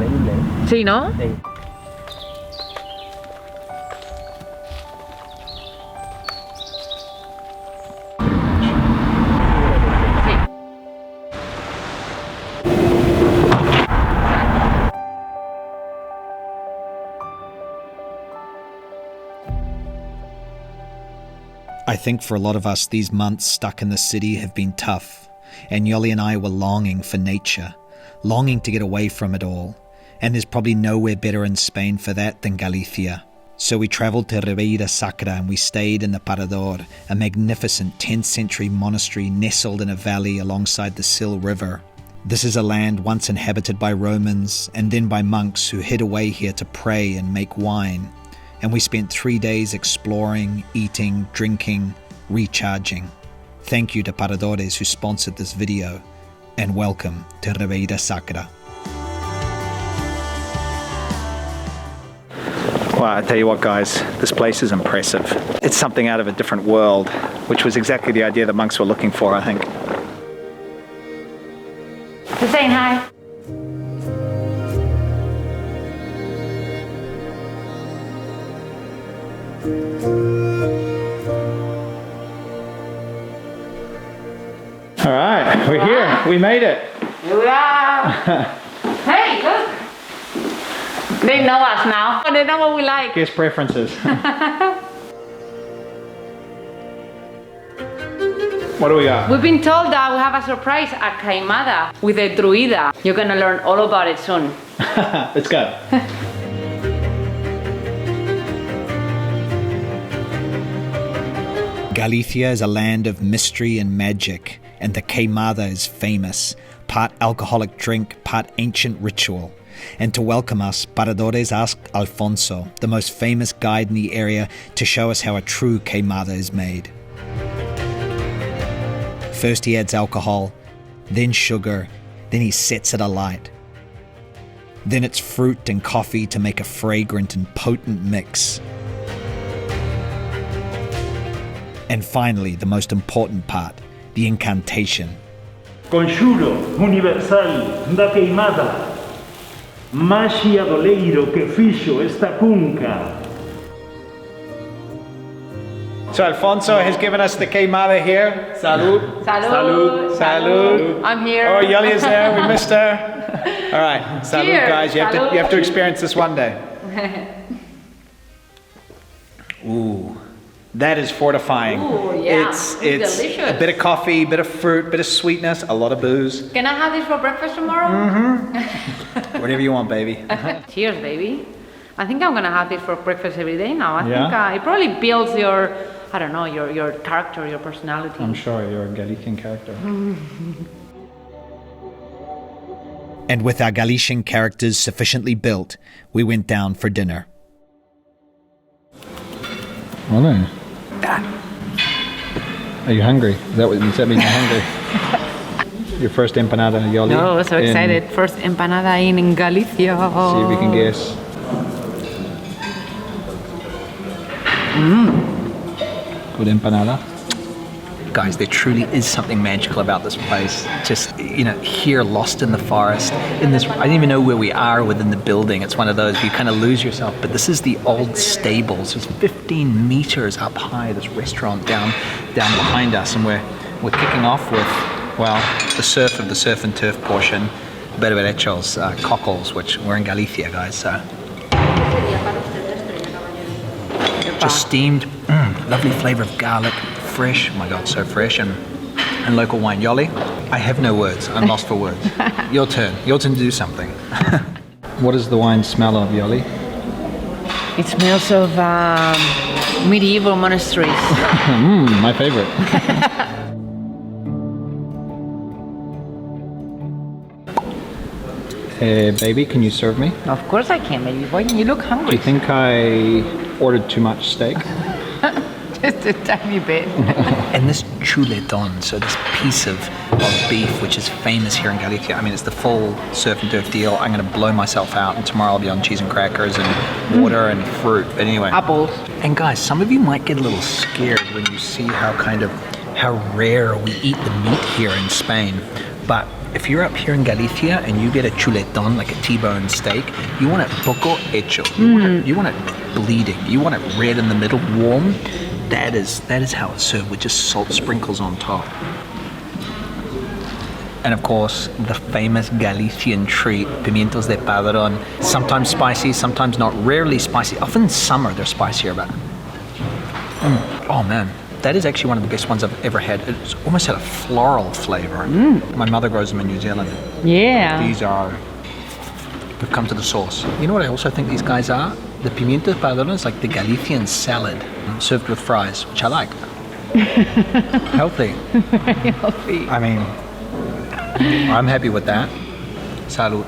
increíble. Sí, ¿no? Sí. I think for a lot of us, these months stuck in the city have been tough, and Yoly and I were longing for nature, longing to get away from it all, and there's probably nowhere better in Spain for that than Galicia. So we travelled to Ribeira Sacra and we stayed in the Parador, a magnificent 10th century monastery nestled in a valley alongside the Sil River. This is a land once inhabited by Romans and then by monks who hid away here to pray and make wine. And we spent 3 days exploring, eating, drinking, recharging. Thank you to Paradores who sponsored this video, and welcome to Ribeira Sacra. Well, I tell you what, guys, this place is impressive. It's something out of a different world, which was exactly the idea that monks were looking for, I think. Just saying hi. All right, we're here. We made it. Here we are. Hey, look. They know us now. They know what we like. Guest preferences. What do we got? We've been told that we have a surprise, a caimada with a druida. You're gonna learn all about it soon. Let's go. Galicia is a land of mystery and magic, and the queimada is famous, part alcoholic drink, part ancient ritual. And to welcome us, Paradores asked Alfonso, the most famous guide in the area, to show us how a true queimada is made. First he adds alcohol, then sugar, then he sets it alight. Then it's fruit and coffee to make a fragrant and potent mix. And finally, the most important part, the incantation. Conjuro universal da queimada, magia doleiro que fixo esta cunca. So Alfonso has given us the queimada here. Salud. Salud. Salud. I'm here. Oh, Yoly is there. We missed her. All right. Salud, Cheers. guys. You Salud. have to experience this one day. Ooh. That is fortifying. Ooh, yeah. It's Delicious. a bit of coffee, bit of fruit, bit of sweetness, a lot of booze. Can I have this for breakfast tomorrow? Whatever you want, baby. Cheers, baby. I think I'm gonna have this for breakfast every day now. I Yeah? think it probably builds your, I don't know, your character, your personality. I'm sure you're a Galician character. And with our Galician characters sufficiently built, we went down for dinner. Hola. Are you hungry? Does that mean you're hungry? Your first empanada, Yoly. Oh, so excited. First empanada in Galicia. See if we can guess. Good empanada. Guys, there truly is something magical about this place. Just, here lost in the forest, in this, I don't even know where we are within the building. It's one of those, you kind of lose yourself. But this is the old stables. It's 15 meters up high, this restaurant down behind us. And we're kicking off with, well, the surf of the surf and turf portion, berberechos, cockles, which we're in Galicia, guys, so. Just steamed, lovely flavor of garlic, fresh, oh my God, so fresh, and local wine. Yoly, I have no words, I'm lost for words. Your turn to do something. What does the wine smell of, Yoly? It smells of medieval monasteries. My favorite. Baby, can you serve me? Of course I can, baby boy. You look Do hungry. you think I ordered too much steak? Just a tiny bit. And this chuletón, so this piece of beef, which is famous here in Galicia. I mean, it's the full surf and turf deal. I'm going to blow myself out, and tomorrow I'll be on cheese and crackers and water and fruit. But anyway. Apples. And guys, some of you might get a little scared when you see how rare we eat the meat here in Spain. But If you're up here in Galicia and you get a chuletón, like a T-bone steak, you want it poco hecho. You want it bleeding. You want it red in the middle, warm. That is how it's served, with just salt sprinkles on top. And of course, the famous Galician treat, pimientos de padrón. Sometimes spicy, sometimes not. Rarely spicy. Often in summer they're spicier, but oh man, that is actually one of the best ones I've ever had. It's almost had a floral flavor. My mother grows them in New Zealand. Yeah. We've come to the source. You know what I also think these guys are? The pimiento de padrón is like the Galician salad, served with fries, which I like. Healthy. Very healthy. I mean, I'm happy with that. Salud.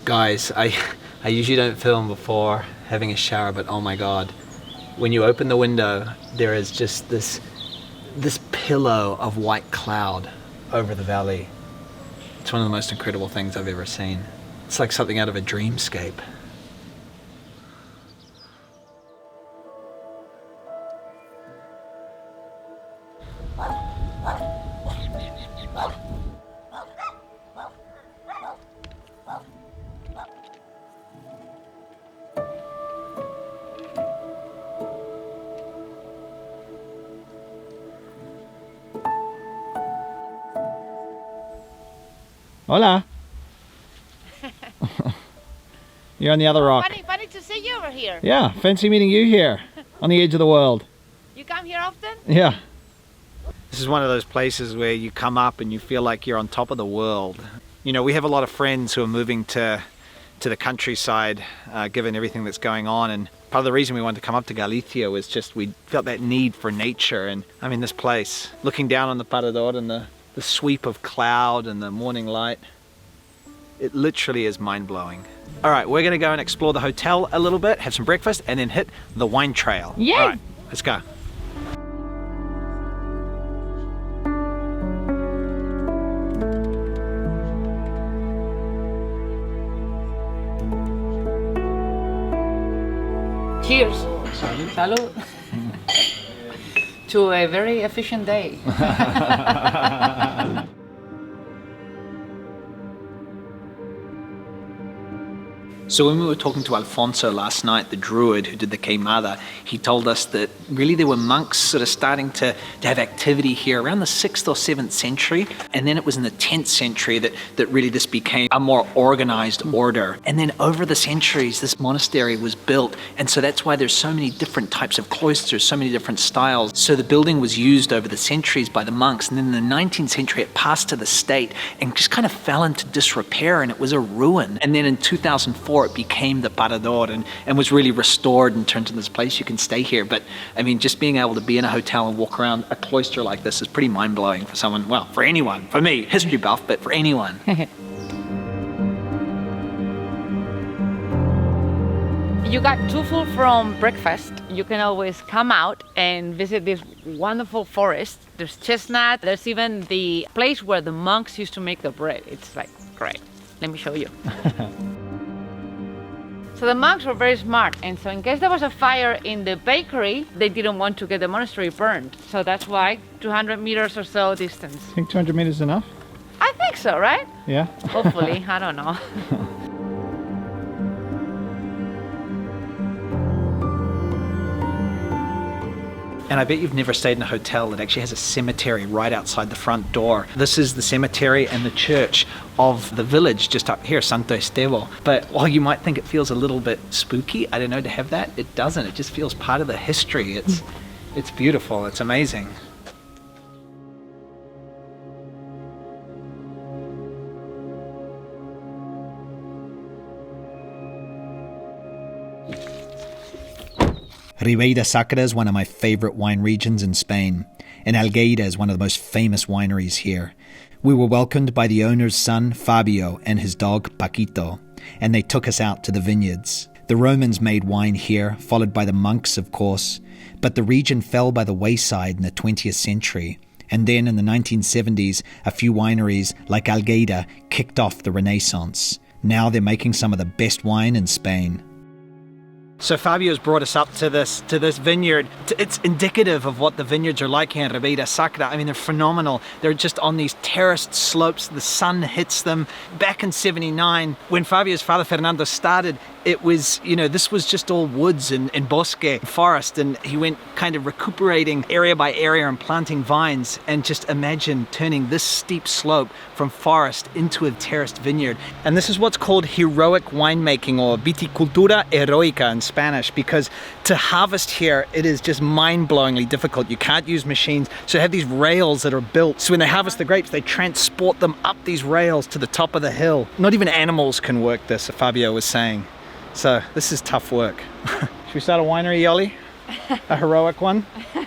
Guys, I usually don't film before having a shower, but oh my god. When you open the window, there is just this pillow of white cloud over the valley. It's one of the most incredible things I've ever seen. It's like something out of a dreamscape. Hola. You're on the other rock. Funny to see you over here. Yeah, fancy meeting you here on the edge of the world. You come here often? Yeah. This is one of those places where you come up and you feel like you're on top of the world. You know, we have a lot of friends who are moving to the countryside, given everything that's going on, and part of the reason we wanted to come up to Galicia was just we felt that need for nature. And I mean, this place, looking down on the Parador and the sweep of cloud and the morning light, it literally is mind-blowing. All right, we're gonna go and explore the hotel a little bit, have some breakfast, and then hit the wine trail. Yay! All right, let's go. Cheers. Salud. To a very efficient day. So when we were talking to Alfonso last night, the druid who did the queimada, he told us that really there were monks sort of starting to have activity here around the 6th or 7th century. And then it was in the 10th century that really this became a more organized order. And then over the centuries, this monastery was built. And so that's why there's so many different types of cloisters, so many different styles. So the building was used over the centuries by the monks. And then in the 19th century, it passed to the state and just kind of fell into disrepair, and it was a ruin. And then in 2004, it became the Parador and was really restored and turned into this place you can stay here. But I mean, just being able to be in a hotel and walk around a cloister like this is pretty mind-blowing for someone, well, for anyone, for me, history buff, but for anyone. You got too full from breakfast, you can always come out and visit this wonderful forest. There's chestnut, there's even the place where the monks used to make the bread. It's like, great. Let me show you. So the monks were very smart, and so in case there was a fire in the bakery, they didn't want to get the monastery burned. So that's why 200 meters or so distance. I think 200 meters is enough. I think so, right? Yeah. Hopefully, I don't know. And I bet you've never stayed in a hotel that actually has a cemetery right outside the front door. This is the cemetery and the church of the village just up here, Santo Esteban. But while you might think it feels a little bit spooky, I don't know, to have that, it doesn't. It just feels part of the history. It's beautiful. It's amazing. Ribeira Sacra is one of my favorite wine regions in Spain, and Algueida is one of the most famous wineries here. We were welcomed by the owner's son, Fabio, and his dog, Paquito, and they took us out to the vineyards. The Romans made wine here, followed by the monks, of course, but the region fell by the wayside in the 20th century, and then in the 1970s, a few wineries, like Algueida, kicked off the Renaissance. Now they're making some of the best wine in Spain. So Fabio's brought us up to this vineyard. It's indicative of what the vineyards are like here in Ribeira Sacra. I mean, they're phenomenal. They're just on these terraced slopes. The sun hits them. Back in '79, when Fabio's father Fernando started, it was, you know, this was just all woods and bosque, forest, and he went kind of recuperating area by area and planting vines. And just imagine turning this steep slope from forest into a terraced vineyard. And this is what's called heroic winemaking, or viticultura heroica in Spanish, because to harvest here, it is just mind-blowingly difficult. You can't use machines, so they have these rails that are built. So when they harvest the grapes, they transport them up these rails to the top of the hill. Not even animals can work this, Fabio was saying. So this is tough work. Should we start a winery, Yoly? A heroic one?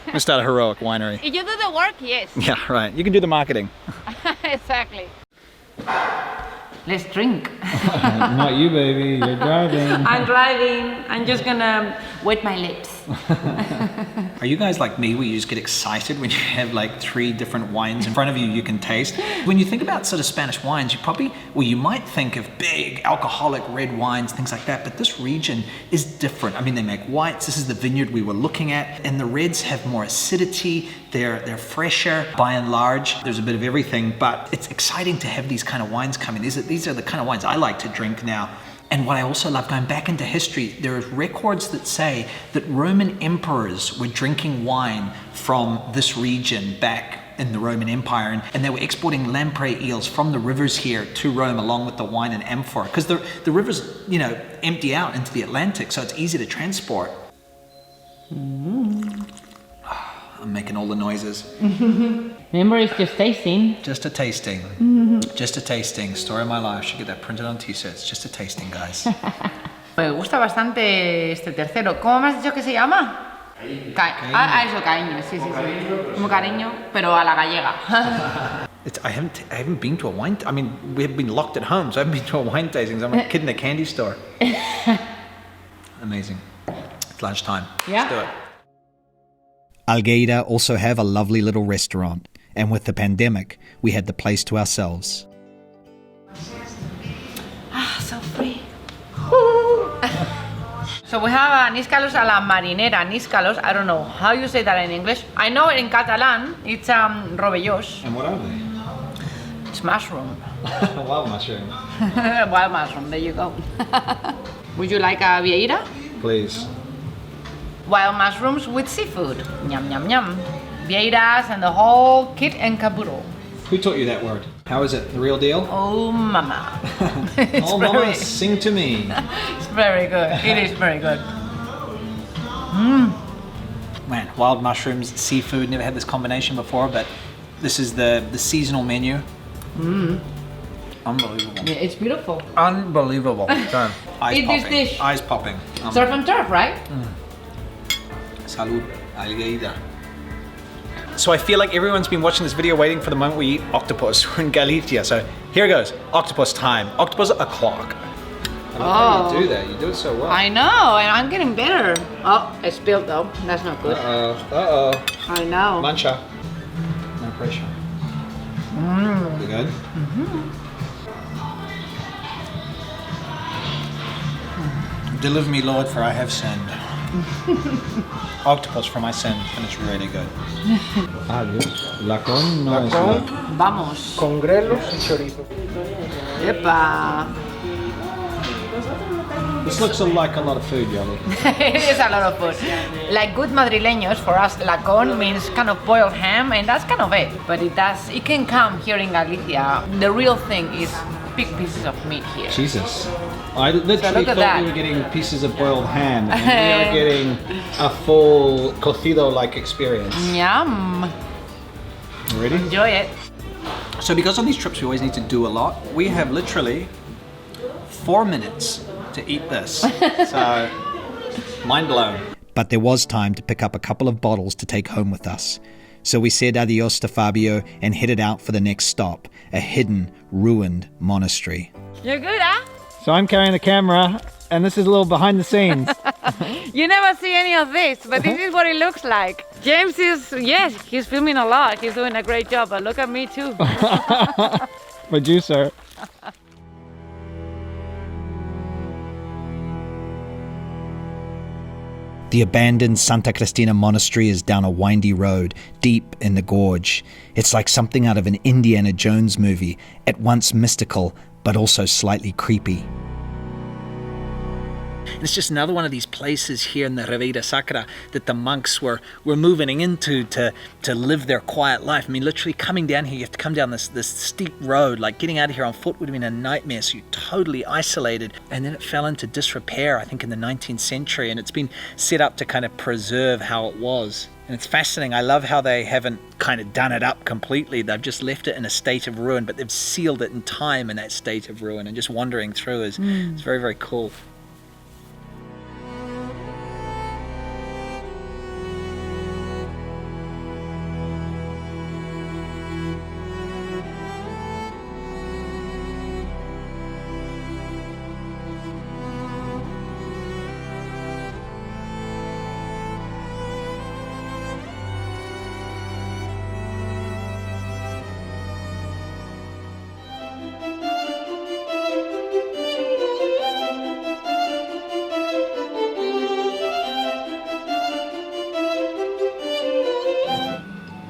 Let's start a heroic winery. If you do the work, yes. Yeah, right. You can do the marketing. Exactly. Let's drink. Not you, baby. You're driving. I'm driving. I'm just gonna wet my lips. Are you guys like me, where you just get excited when you have like 3 different wines in front of you you can taste? When you think about sort of Spanish wines, you might think of big alcoholic red wines, things like that, but this region is different. I mean, they make whites. This is the vineyard we were looking at, and the reds have more acidity. They're fresher by and large. There's a bit of everything, but it's exciting to have these kind of wines coming. These are the kind of wines I like to drink now. And what I also love, going back into history, there are records that say that Roman emperors were drinking wine from this region back in the Roman Empire, and they were exporting lamprey eels from the rivers here to Rome along with the wine and amphora, because the rivers, you know, empty out into the Atlantic, so it's easy to transport. I'm making all the noises. Remember, it's just tasting. Just a tasting. Just a tasting. Story of my life. Should get that printed on t-shirts. Just a tasting, guys. Me gusta bastante este tercero. ¿Cómo me has dicho que se llama? Eso, cariño, sí. Como cariño, pero a la gallega. I haven't been to a wine. I mean, we've been locked at home, so I haven't been to a wine tasting. I'm a kid in a candy store. Amazing. It's lunchtime. Yeah. Let's do it. Algueira also have a lovely little restaurant, and with the pandemic, we had the place to ourselves. So free. So we have níscalos a la marinera. Níscalos, I don't know how you say that in English. I know in Catalan it's rovellós. And what are they? It's mushroom. Wild mushroom. Wild mushroom, there you go. Would you like a vieira? Please. Wild mushrooms with seafood. Yum, yum, yum. Vieiras and the whole kit and caboodle. Who taught you that word? How is it? The real deal? Oh, mama. Oh, mama, sing to me. It's very good. It is very good. Man, wild mushrooms, seafood, never had this combination before, but this is the seasonal menu. Unbelievable. Yeah, it's beautiful. Unbelievable. So, eyes Eat popping. this dish. Eyes popping. Surf and turf, right? Salud, Algueira. So I feel like everyone's been watching this video waiting for the moment we eat octopus. We're in Galicia, so here goes. Octopus time. Octopus o'clock. I love how you do that. You do it so well. I know, and I'm getting better. Oh, I spilled though. That's not good. Uh-oh. I know. Mancha. No pressure. You good? Deliver me, Lord, for I have sinned. Octopus for my sins, and it's really good. Adiós. Lacón no es la... Vamos. Con grelos y chorizo. Epa. This looks like a lot of food, Yoly. It is a lot of food. Like good Madrileños, for us, lacón means kind of boiled ham, and that's kind of it. But it can come here in Galicia. The real thing is big pieces of meat here. Jesus. I literally thought we were getting pieces of boiled ham, and we are getting a full cocido-like experience. Yum. You ready? Enjoy it. So because on these trips we always need to do a lot, we have literally 4 minutes to eat this. So, mind blown. But there was time to pick up a couple of bottles to take home with us. So we said adios to Fabio and headed out for the next stop, a hidden, ruined monastery. You're good, huh? So I'm carrying the camera, and this is a little behind the scenes. You never see any of this, but this is what it looks like. James he's filming a lot. He's doing a great job, but look at me too. Producer. The abandoned Santa Cristina Monastery is down a windy road, deep in the gorge. It's like something out of an Indiana Jones movie, at once mystical, but also slightly creepy. It's just another one of these places here in the Ribeira Sacra that the monks were moving into to live their quiet life. I mean, literally coming down here, you have to come down this steep road. Like getting out of here on foot would have been a nightmare, so you're totally isolated. And then it fell into disrepair, I think in the 19th century, and it's been set up to kind of preserve how it was. And it's fascinating. I love how they haven't kind of done it up completely. They've just left it in a state of ruin, but they've sealed it in time in that state of ruin, and just wandering through is it's very, very cool.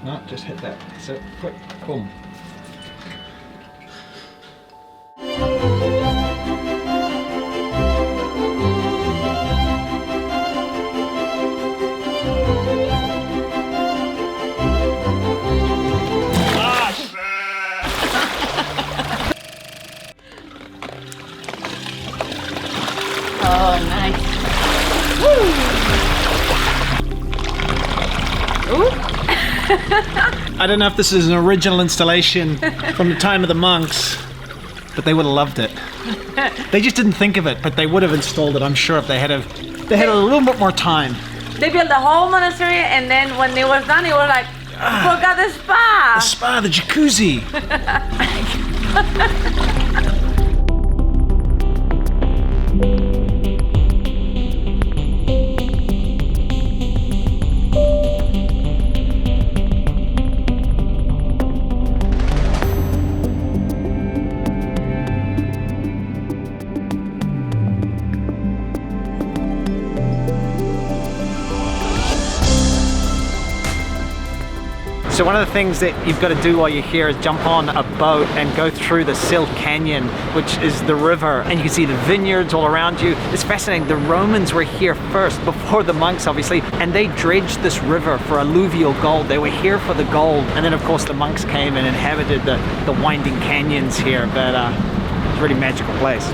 No, just hit that. That's it. Quick, boom. Oh, nice. Woo! Ooh. I don't know if this is an original installation from the time of the monks, but they would have loved it. They just didn't think of it, but they would have installed it, I'm sure, if they had a little bit more time. They built the whole monastery, and then when it was done, it was like, forgot the spa. The spa, the jacuzzi. So one of the things that you've got to do while you're here is jump on a boat and go through the Silt Canyon, which is the river, and you can see the vineyards all around you. It's fascinating. The Romans were here first, before the monks obviously, and they dredged this river for alluvial gold. They were here for the gold, and then of course the monks came and inhabited the winding canyons here, but it's a really magical place.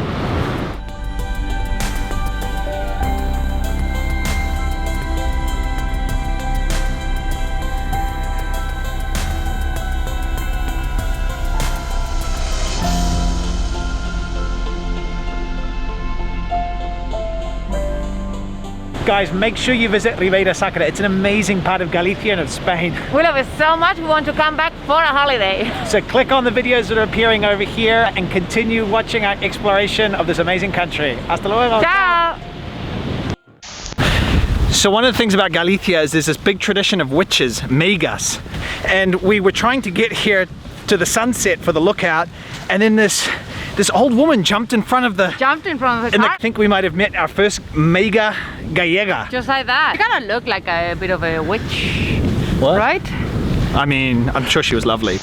Guys, make sure you visit Ribeira Sacra. It's an amazing part of Galicia and of Spain. We love it so much, we want to come back for a holiday. So click on the videos that are appearing over here and continue watching our exploration of this amazing country. Hasta luego. Ciao! So one of the things about Galicia is there's this big tradition of witches, megas. And we were trying to get here to the sunset for the lookout, and then this old woman jumped in front of the car. I think we might have met our first mega gallega. Just like that. You kind of look like a bit of a witch. What? Right? I mean, I'm sure she was lovely.